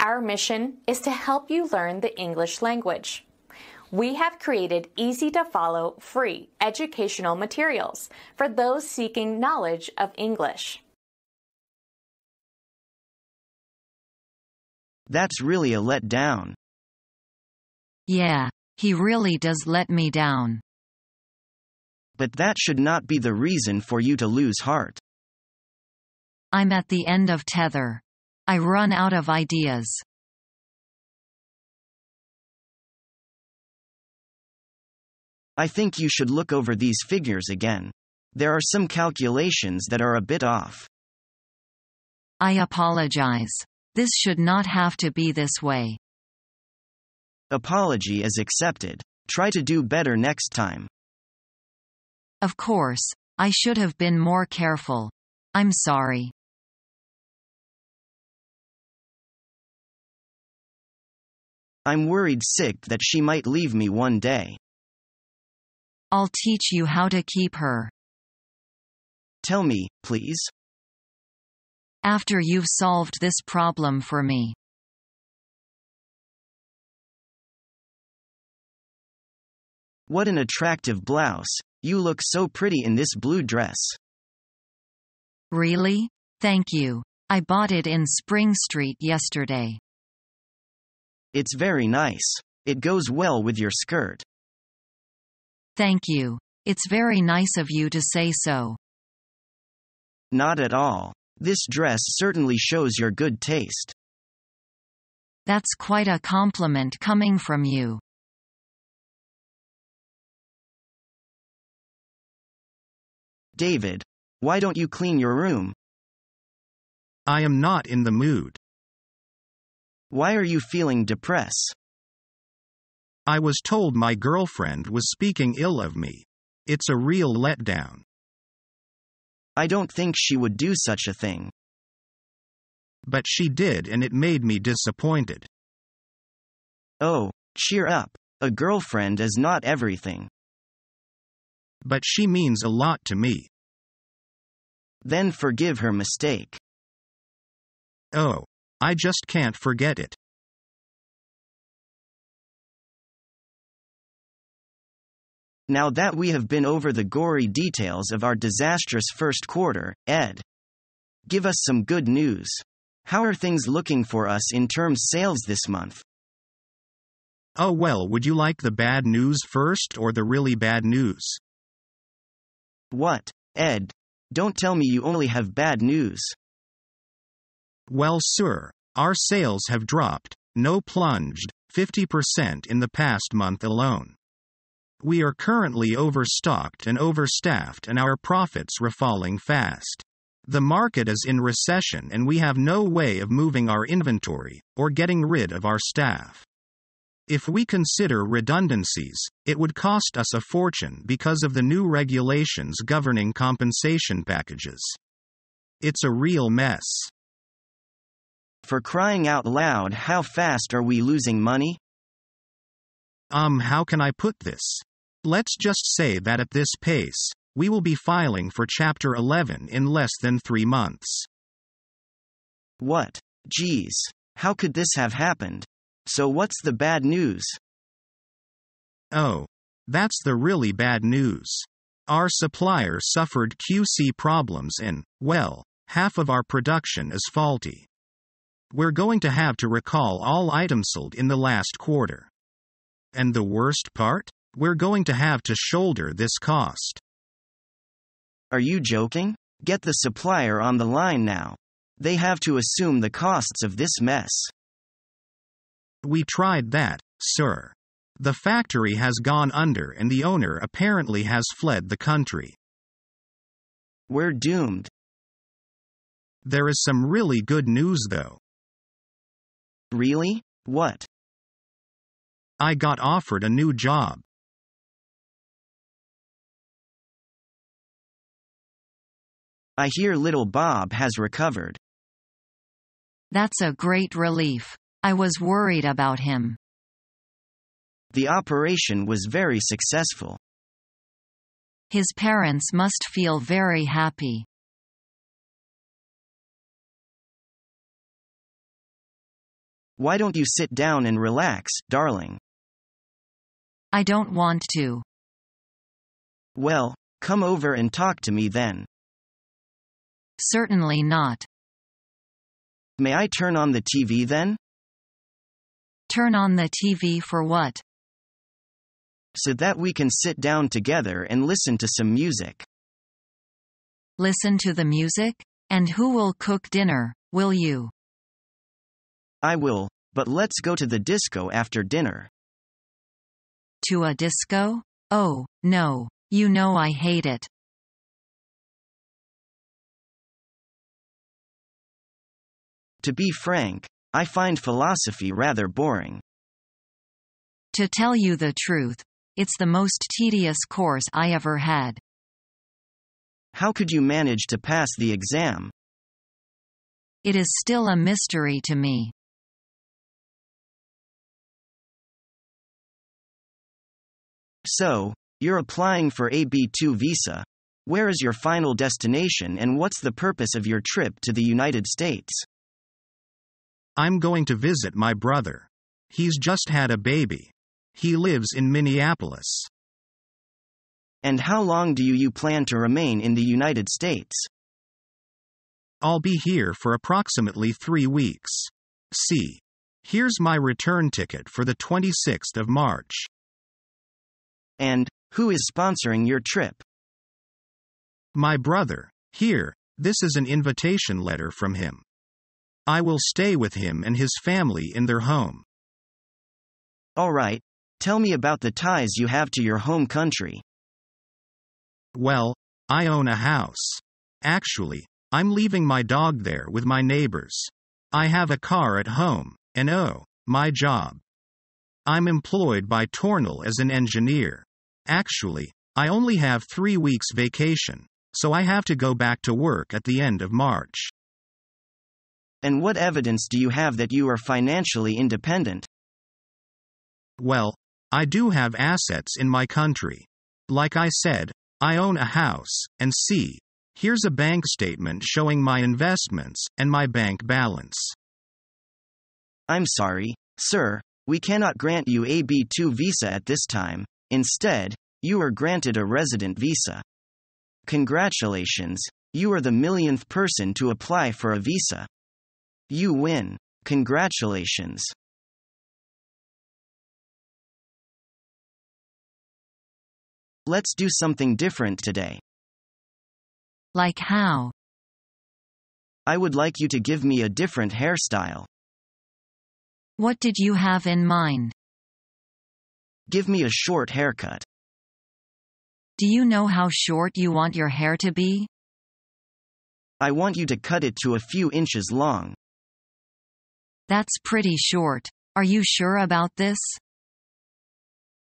Our mission is to help you learn the English language. We have created easy-to-follow, free educational materials for those seeking knowledge of English. That's really a letdown. Yeah, he really does let me down. But that should not be the reason for you to lose heart. I'm at the end of tether. I run out of ideas. I think you should look over these figures again. There are some calculations that are a bit off. I apologize. This should not have to be this way. Apology is accepted. Try to do better next time. Of course, I should have been more careful. I'm sorry. I'm worried sick that she might leave me one day. I'll teach you how to keep her. Tell me, please. After you've solved this problem for me. What an attractive blouse. You look so pretty in this blue dress. Really? Thank you. I bought it in Spring Street yesterday. It's very nice. It goes well with your skirt. Thank you. It's very nice of you to say so. Not at all. This dress certainly shows your good taste. That's quite a compliment coming from you. David, why don't you clean your room? I am not in the mood. Why are you feeling depressed? I was told my girlfriend was speaking ill of me. It's a real letdown. I don't think she would do such a thing. But she did, and it made me disappointed. Oh, cheer up. A girlfriend is not everything. But she means a lot to me. Then forgive her mistake. Oh, I just can't forget it. Now that we have been over the gory details of our disastrous first quarter, Ed, give us some good news. How are things looking for us in terms sales this month? Oh well, would you like the bad news first or the really bad news? What, Ed? Don't tell me you only have bad news. Well, sir, our sales have dropped, no plunged, 50% in the past month alone. We are currently overstocked and overstaffed, and our profits are falling fast. The market is in recession and we have no way of moving our inventory, or getting rid of our staff. If we consider redundancies, it would cost us a fortune because of the new regulations governing compensation packages. It's a real mess. For crying out loud, how fast are we losing money? How can I put this? Let's just say that at this pace, we will be filing for Chapter 11 in less than 3 months. What? Geez. How could this have happened? So what's the bad news? Oh, that's the really bad news. Our supplier suffered QC problems and, well, half of our production is faulty. We're going to have to recall all items sold in the last quarter. And the worst part? We're going to have to shoulder this cost. Are you joking? Get the supplier on the line now. They have to assume the costs of this mess. We tried that, sir. The factory has gone under and the owner apparently has fled the country. We're doomed. There is some really good news though. Really? What? I got offered a new job. I hear little Bob has recovered. That's a great relief. I was worried about him. The operation was very successful. His parents must feel very happy. Why don't you sit down and relax, darling? I don't want to. Well, come over and talk to me then. Certainly not. May I turn on the TV then? Turn on the TV for what? So that we can sit down together and listen to some music. Listen to the music? And who will cook dinner, will you? I will, but let's go to the disco after dinner. To a disco? Oh, no. You know I hate it. To be frank, I find philosophy rather boring. To tell you the truth, it's the most tedious course I ever had. How could you manage to pass the exam? It is still a mystery to me. So, you're applying for a B2 visa. Where is your final destination and what's the purpose of your trip to the United States? I'm going to visit my brother. He's just had a baby. He lives in Minneapolis. And how long do you plan to remain in the United States? I'll be here for approximately 3 weeks. See. Here's my return ticket for the 26th of March. And, who is sponsoring your trip? My brother. Here, this is an invitation letter from him. I will stay with him and his family in their home. All right, tell me about the ties you have to your home country. Well, I own a house. Actually, I'm leaving my dog there with my neighbors. I have a car at home, and my job. I'm employed by Tornell as an engineer. Actually, I only have 3 weeks vacation, so I have to go back to work at the end of March. And what evidence do you have that you are financially independent? Well, I do have assets in my country. Like I said, I own a house, and see, here's a bank statement showing my investments and my bank balance. I'm sorry, sir, we cannot grant you a B2 visa at this time. Instead, you are granted a resident visa. Congratulations, you are the millionth person to apply for a visa. You win. Congratulations. Let's do something different today. Like how? I would like you to give me a different hairstyle. What did you have in mind? Give me a short haircut. Do you know how short you want your hair to be? I want you to cut it to a few inches long. That's pretty short. Are you sure about this?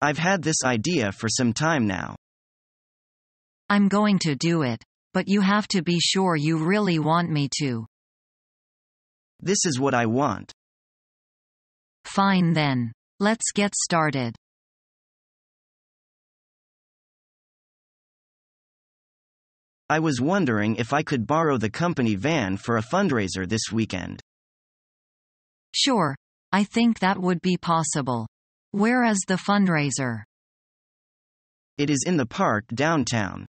I've had this idea for some time now. I'm going to do it, but you have to be sure you really want me to. This is what I want. Fine then. Let's get started. I was wondering if I could borrow the company van for a fundraiser this weekend. Sure. I think that would be possible. Where is the fundraiser? It is in the park downtown.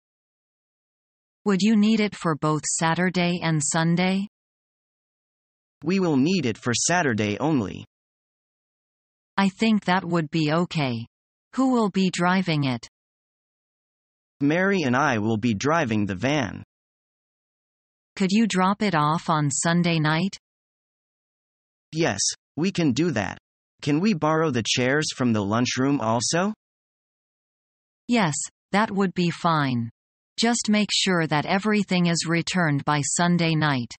Would you need it for both Saturday and Sunday? We will need it for Saturday only. I think that would be okay. Who will be driving it? Mary and I will be driving the van. Could you drop it off on Sunday night? Yes, we can do that. Can we borrow the chairs from the lunchroom also? Yes, that would be fine. Just make sure that everything is returned by Sunday night.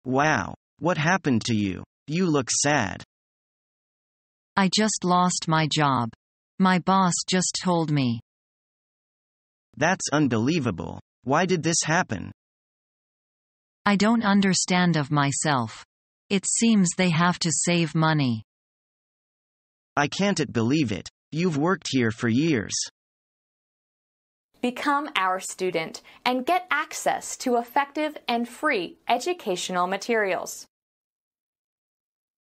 Wow, what happened to you? You look sad. I just lost my job. My boss just told me. That's unbelievable. Why did this happen? I don't understand of myself. It seems they have to save money. I can't believe it. You've worked here for years. Become our student and get access to effective and free educational materials.